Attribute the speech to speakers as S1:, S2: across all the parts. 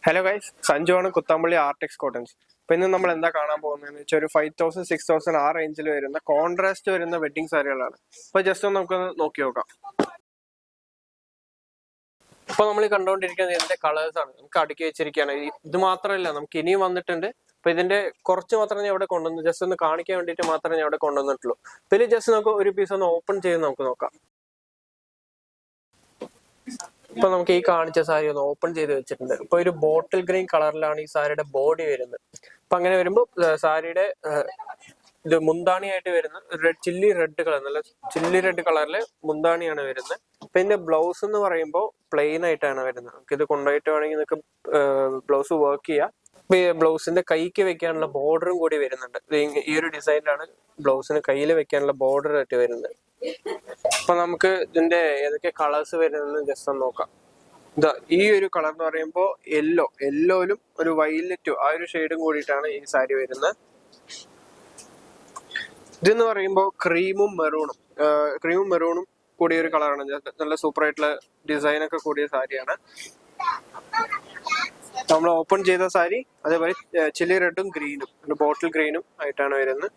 S1: Hello guys, Sanju ആണ്, Kuthampully RTX cottons. അപ്പൊ ഇന്ന് നമ്മൾ എന്താ കാണാൻ പോകുന്നതെന്ന് വെച്ചാൽ ഒരു 5000 6000 ആ റേഞ്ചിൽ വരുന്ന കോൺട്രാസ്റ്റ് വരുന്ന വെഡിങ് സാരികളാണ്. അപ്പൊ ജസ്റ്റ് ഒന്ന് നമുക്ക് നോക്കി നോക്കാം. ഇപ്പൊ നമ്മൾ കണ്ടുകൊണ്ടിരിക്കുന്നത് ഇതിന്റെ കളേഴ്സ് ആണ്, നമുക്ക് അടുക്കി വെച്ചിരിക്കുകയാണ്. ഇത് മാത്രമല്ല, നമുക്ക് ഇനിയും വന്നിട്ടുണ്ട്. അപ്പൊ ഇതിന്റെ കുറച്ച് മാത്രമേ ഞാൻ ഇവിടെ കൊണ്ടുവന്നു, ജസ്റ്റ് ഒന്ന് കാണിക്കാൻ വേണ്ടിയിട്ട് മാത്രമേ ഞാൻ ഇവിടെ കൊണ്ടുവന്നിട്ടുള്ളൂ. ഇതിൽ ജസ്റ്റ് നമുക്ക് ഒരു പീസ് ഒന്ന് ഓപ്പൺ ചെയ്ത് നമുക്ക് നോക്കാം. ഇപ്പൊ നമുക്ക് ഈ കാണിച്ച സാരി ഒന്ന് ഓപ്പൺ ചെയ്ത് വെച്ചിട്ടുണ്ട്. ഇപ്പൊ ഒരു ബോട്ടിൽ ഗ്രീൻ കളറിലാണ് ഈ സാരിയുടെ ബോഡി വരുന്നത്. അപ്പൊ അങ്ങനെ വരുമ്പോൾ സാരിയുടെ ഇത് മുന്താണിയായിട്ട് വരുന്ന ചില്ലി റെഡ് കളർ, നല്ല ചില്ലി റെഡ് കളറില് മുന്താണിയാണ് വരുന്നത്. അപ്പൊ ഇതിന്റെ ബ്ലൗസ് എന്ന് പറയുമ്പോൾ പ്ലെയിൻ ആയിട്ടാണ് വരുന്നത്. നമുക്ക് ഇത് കൊണ്ടുപോയിട്ട് വേണമെങ്കിൽ നിങ്ങൾക്ക് ബ്ലൗസ് വർക്ക് ചെയ്യാം. ഇപ്പൊ ഈ ബ്ലൗസിന്റെ കൈക്ക് വെക്കാനുള്ള ബോർഡറും കൂടി വരുന്നുണ്ട്. ഈ ഒരു ഡിസൈനിലാണ് ബ്ലൗസിന് കയ്യിൽ വെക്കാനുള്ള ബോർഡർ ആയിട്ട് വരുന്നത്. അപ്പൊ നമുക്ക് ഇതിന്റെ ഏതൊക്കെ കളേഴ്സ് വരുന്നത് ജസ്റ്റ് ഒന്ന് നോക്കാം. ഇതാ ഈ ഒരു കളർ എന്ന് പറയുമ്പോൾ യെല്ലോയിലും ഒരു വയലറ്റും ആ ഒരു ഷെയ്ഡും കൂടിയിട്ടാണ് ഈ സാരി വരുന്നത്. ഇതെന്ന് പറയുമ്പോൾ ക്രീമും മെറൂണും കൂടിയ ഒരു കളറാണ്. നല്ല സൂപ്പർ ആയിട്ടുള്ള ഡിസൈൻ ഒക്കെ കൂടിയ സാരിയാണ്. നമ്മൾ ഓപ്പൺ ചെയ്ത സാരി അതേപോലെ ചില്ലി റെഡും ഗ്രീനും, ബോട്ടിൽ ഗ്രീനും ആയിട്ടാണ് വരുന്നത്.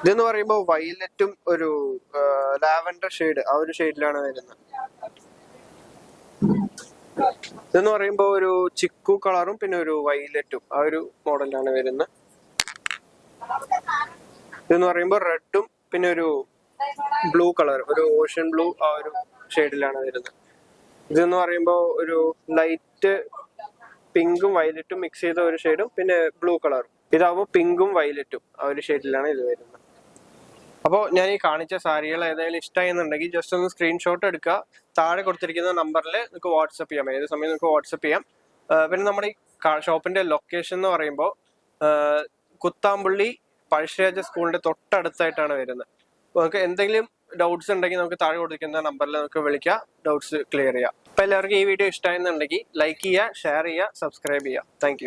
S1: ഇതെന്ന് പറയുമ്പോൾ വയലറ്റും ഒരു ലാവൻഡർ ഷെയ്ഡ് ആ ഒരു ഷെയ്ഡിലാണ് വരുന്നത്. ഇതെന്ന് പറയുമ്പോൾ ഒരു ചിക്കു കളറും പിന്നെ ഒരു വയലറ്റും ആ ഒരു മോഡലാണ് വരുന്നത്. ഇതെന്ന് പറയുമ്പോൾ റെഡും പിന്നെ ഒരു ബ്ലൂ കളർ, ഒരു ഓഷ്യൻ ബ്ലൂ ആ ഒരു ഷെയ്ഡിലാണ് വരുന്നത്. ഇതെന്ന് പറയുമ്പോൾ ഒരു ലൈറ്റ് പിങ്കും വയലറ്റും മിക്സ് ചെയ്ത ഒരു ഷെയ്ഡും പിന്നെ ബ്ലൂ കളറും. ഇതാവുമ്പോൾ പിങ്കും വയലറ്റും ആ ഒരു ഷെയ്ഡിലാണ് ഇത് വരുന്നത്. അപ്പോൾ ഞാൻ ഈ കാണിച്ച സാരികൾ ഏതായാലും ഇഷ്ടമായി എന്നുണ്ടെങ്കിൽ ജസ്റ്റ് ഒന്ന് സ്ക്രീൻഷോട്ട് എടുക്കുക. താഴെ കൊടുത്തിരിക്കുന്ന നമ്പറിൽ നിങ്ങൾക്ക് വാട്സപ്പ് ചെയ്യാം, ഏത് സമയം നിങ്ങൾക്ക് വാട്സപ്പ് ചെയ്യാം. പിന്നെ നമ്മുടെ ഈ ഷോപ്പിന്റെ ലൊക്കേഷൻ എന്ന് പറയുമ്പോൾ കുത്താമ്പള്ളി പഴശ്ശിരാജ സ്കൂളിന്റെ തൊട്ടടുത്തായിട്ടാണ് വരുന്നത്. നമുക്ക് എന്തെങ്കിലും ഡൗട്ട്സ് ഉണ്ടെങ്കിൽ നമുക്ക് താഴെ കൊടുത്തിരിക്കുന്ന നമ്പറിൽ നമുക്ക് വിളിക്കാം, ഡൗട്ട്സ് ക്ലിയർ ചെയ്യാം. അപ്പൊ എല്ലാവർക്കും ഈ വീഡിയോ ഇഷ്ടമായെന്നുണ്ടെങ്കിൽ ലൈക്ക് ചെയ്യുക, ഷെയർ ചെയ്യുക, സബ്സ്ക്രൈബ് ചെയ്യുക. താങ്ക്